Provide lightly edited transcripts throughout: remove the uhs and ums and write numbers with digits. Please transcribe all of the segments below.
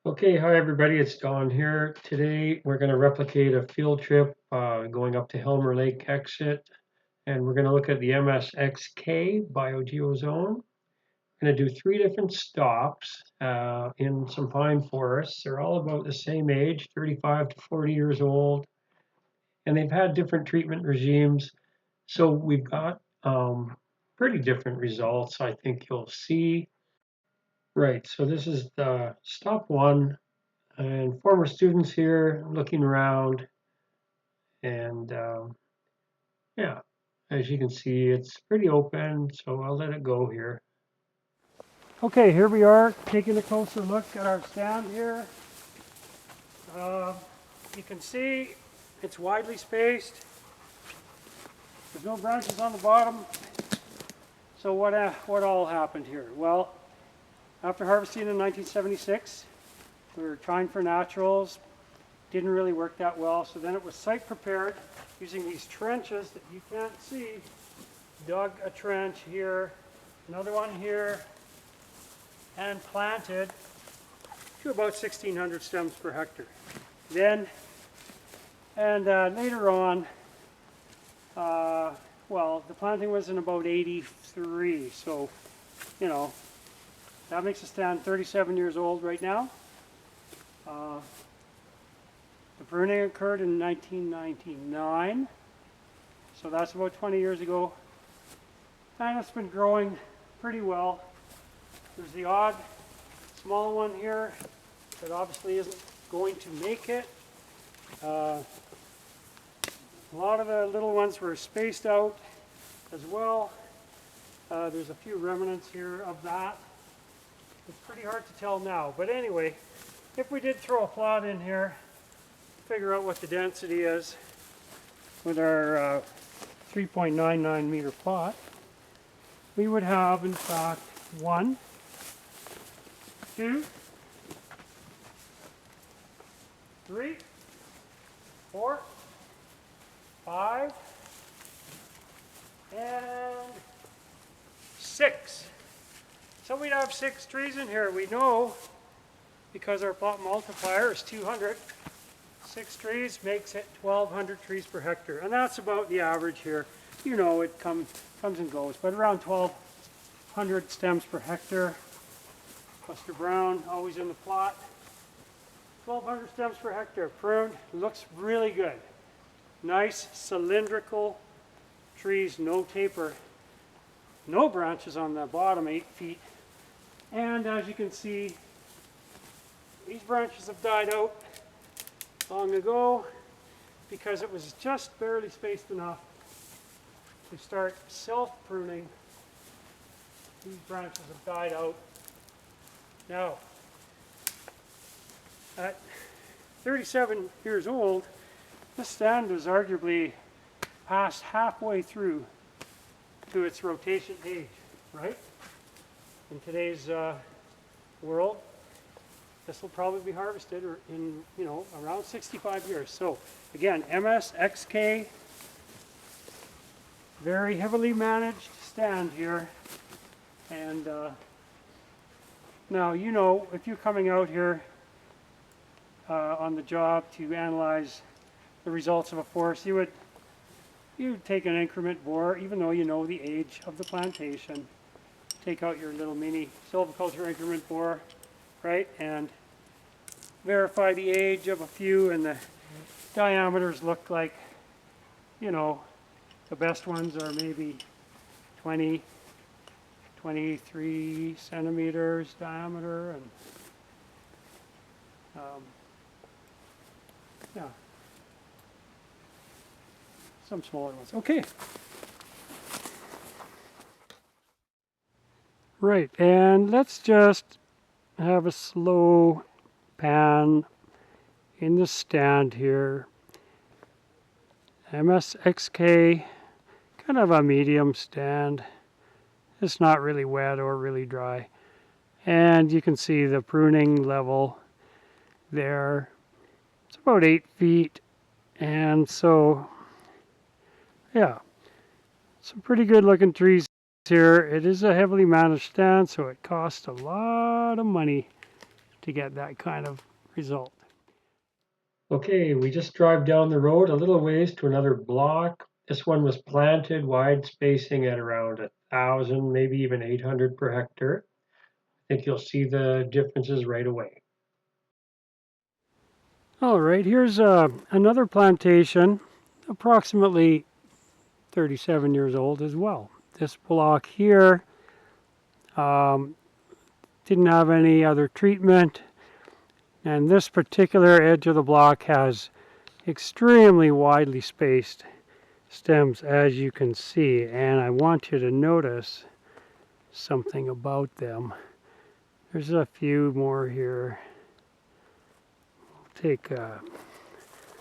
Okay, hi everybody, it's Don here. Today we're going to replicate a field trip going up to Helmer Lake exit, and we're going to look at the MSXK biogeozone. We're going to do 3 different stops in some pine forests. They're all about the same age, 35 to 40 years old, and they've had different treatment regimes. So we've got pretty different results, I think you'll see. Right, so this is the stop one. And former students here looking around, and yeah, as you can see, it's pretty open, so I'll let it go here. Okay, here we are taking a closer look at our stand here. You can see it's widely spaced. There's no branches on the bottom. So what all happened here? Well, after harvesting in 1976, we were trying for naturals. Didn't really work that well, so then it was site prepared using these trenches that you can't see. Dug a trench here, another one here, and planted to about 1,600 stems per hectare. Then, and later on, well, the planting was in about 83, so, you know, that makes the stand 37 years old right now. The pruning occurred in 1999, so that's about 20 years ago. And it's been growing pretty well. There's the odd small one here that obviously isn't going to make it. A lot of the little ones were spaced out as well. There's a few remnants here of that. It's pretty hard to tell now, but anyway, if we did throw a plot in here, figure out what the density is with our 3.99 meter plot, we would have in fact 1, 2, 3, 4, 5, and 6. So we'd have 6 trees in here. We know because our plot multiplier is 200. 6 trees makes it 1,200 trees per hectare, and that's about the average here. You know, it comes and goes, but around 1,200 stems per hectare. Cluster brown, always in the plot. 1,200 stems per hectare, pruned, looks really good. Nice cylindrical trees, no taper, no branches on the bottom 8 feet. And as you can see, these branches have died out long ago because it was just barely spaced enough to start self-pruning. These branches have died out. Now, at 37 years old, this stand is arguably past halfway through to its rotation age, right? In today's world, this will probably be harvested in, you know, around 65 years. So again, MSXK, very heavily managed stand here. And now, you know, if you're coming out here on the job to analyze the results of a forest, you would take an increment bore, even though you know the age of the plantation. Take out your little mini silviculture increment bore, right, and verify the age of a few, and the diameters look like, you know, the best ones are maybe 20, 23 centimeters diameter, and yeah, some smaller ones. Okay. Right, and let's just have a slow pan in the stand here. MSXK, kind of a medium stand. It's not really wet or really dry. And you can see the pruning level there. It's about 8 feet. And so, yeah, some pretty good looking trees here. It is a heavily managed stand, so it costs a lot of money to get that kind of result. Okay, we just drive down the road a little ways to another block. This one was planted wide spacing at around 1,000, maybe even 800 per hectare. I think you'll see the differences right away. All right, here's another plantation, approximately 37 years old as well. This block here didn't have any other treatment, and this particular edge of the block has extremely widely spaced stems, as you can see, and I want you to notice something about them. There's a few more here. We'll take a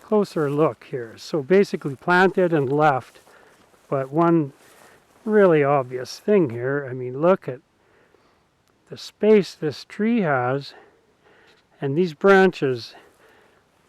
closer look here. So basically planted and left, but one really obvious thing here, I mean, look at the space this tree has, and these branches,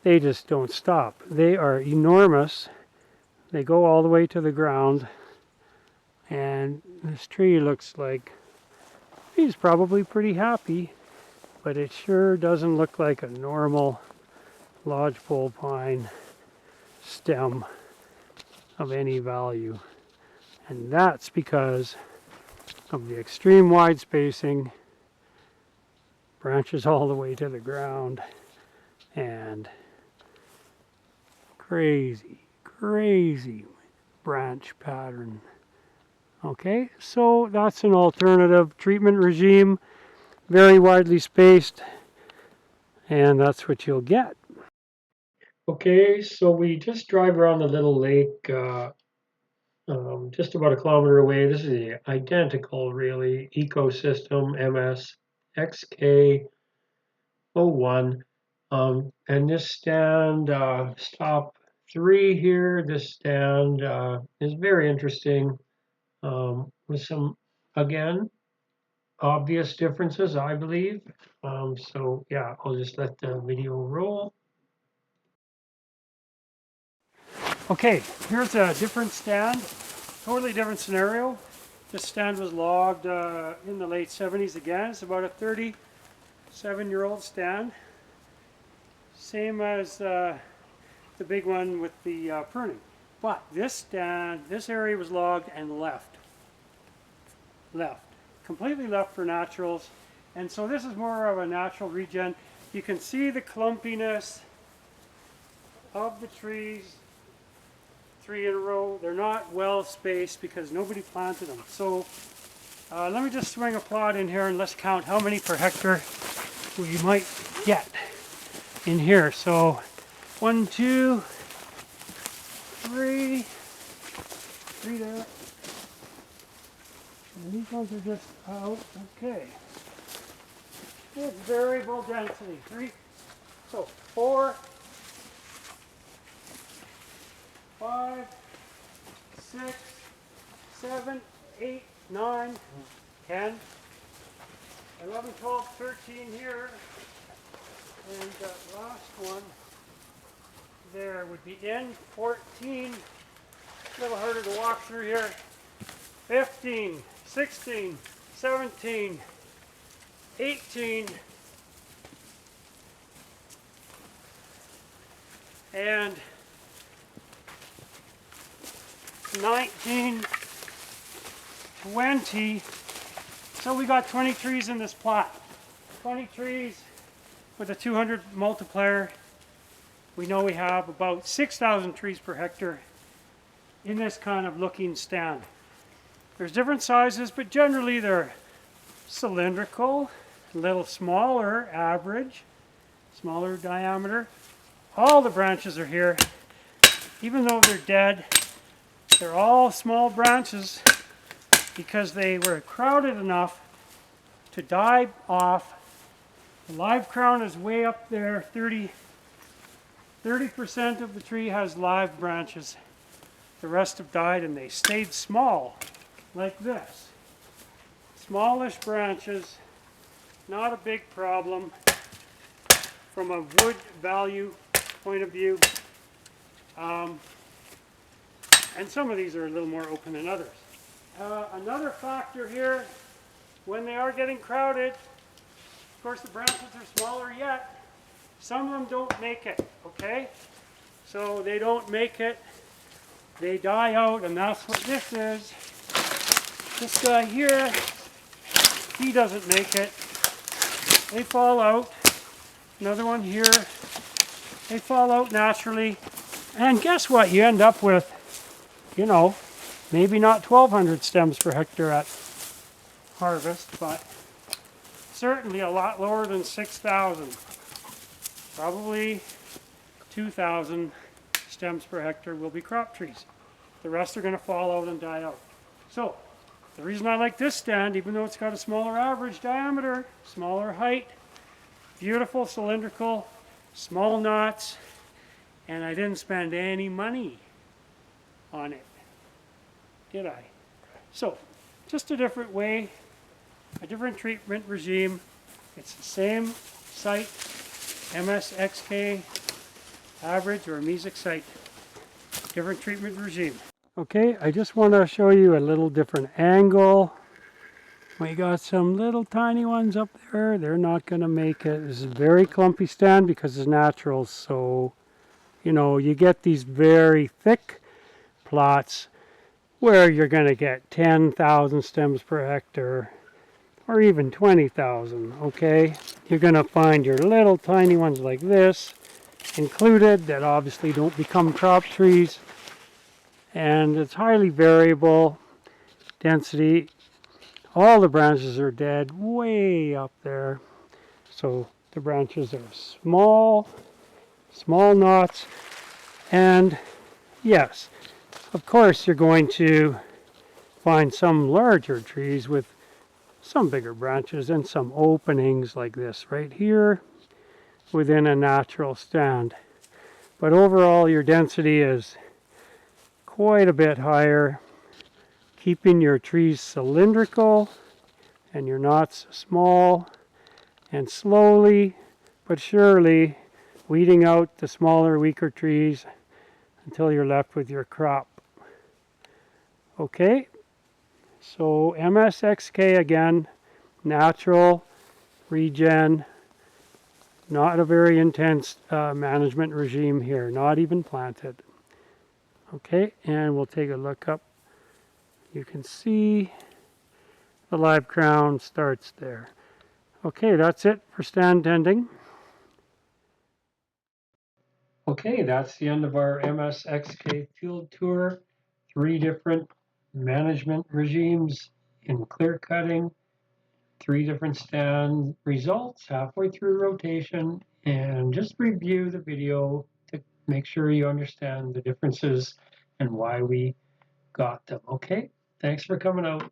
they just don't stop. They are enormous. They go all the way to the ground, and this tree looks like he's probably pretty happy, but it sure doesn't look like a normal lodgepole pine stem of any value. And that's because of the extreme wide spacing, branches all the way to the ground, and crazy branch pattern. Okay, so that's an alternative treatment regime, very widely spaced, and that's what you'll get. Okay, so we just drive around the little lake just about a kilometer away. This is the identical, really, ecosystem MS XK01. And this stand, stop 3 here, this stand is very interesting with some, again, obvious differences, I believe. So yeah, I'll just let the video roll. Okay, here's a different stand, totally different scenario. This stand was logged in the late 70s again. It's about a 37-year-old stand. Same as the big one with the pruning. But this stand, this area was logged and left. Completely left for naturals. And so this is more of a natural regen. You can see the clumpiness of the trees, 3 in a row. They're not well spaced because nobody planted them. So let me just swing a plot in here and let's count how many per hectare we might get in here. So 1, 2, 3 there. And these ones are just out. Okay. It's variable density. 3, so 4, 5, 6, 7, 8, 9, 10, 11, 12, 13 here. And the last one there would be in 14. A little harder to walk through here. 15, 16, 17, 18, and 19, 20. So we got 20 trees in this plot. 20 trees with a 200 multiplier. We know we have about 6,000 trees per hectare in this kind of looking stand. There's different sizes, but generally they're cylindrical, a little smaller, average, smaller diameter. All the branches are here. Even though they're dead, they're all small branches because they were crowded enough to die off. The live crown is way up there. 30% of the tree has live branches. The rest have died and they stayed small, like this. Smallish branches, not a big problem from a wood value point of view. And some of these are a little more open than others. Another factor here, when they are getting crowded, Of course, the branches are smaller yet. Some of them don't make it, okay? So they don't make it, they die out, and that's what this is. This guy here, he doesn't make it. They fall out. Another one here, they fall out naturally. And guess what? You end up with, you know, maybe not 1,200 stems per hectare at harvest, but certainly a lot lower than 6,000. Probably 2,000 stems per hectare will be crop trees. The rest are going to fall out and die out. So, the reason I like this stand, even though it's got a smaller average diameter, smaller height, beautiful cylindrical, small knots, and I didn't spend any money on it, did I? So, just a different way, a different treatment regime. It's the same site, MSXK average or mesic site, different treatment regime. Okay, I just want to show you a little different angle. We got some little tiny ones up there. They're not going to make it. This is a very clumpy stand because it's natural. So, you know, you get these very thick plots where you're going to get 10,000 stems per hectare or even 20,000, okay? You're going to find your little tiny ones like this included that obviously don't become crop trees. And it's highly variable density. All the branches are dead way up there. So the branches are small knots. And yes, of course you're going to find some larger trees with some bigger branches and some openings like this right here within a natural stand. But overall your density is quite a bit higher, keeping your trees cylindrical and your knots small, and slowly but surely weeding out the smaller, weaker trees until you're left with your crop. Okay, so MSXK again, natural, regen, not a very intense management regime here, not even planted. Okay, and we'll take a look up. You can see the live crown starts there. Okay, that's it for stand tending. Okay, that's the end of our MSXK field tour. 3 different management regimes in clear cutting, 3 different stand results halfway through rotation, and just review the video to make sure you understand the differences and why we got them. Okay, thanks for coming out.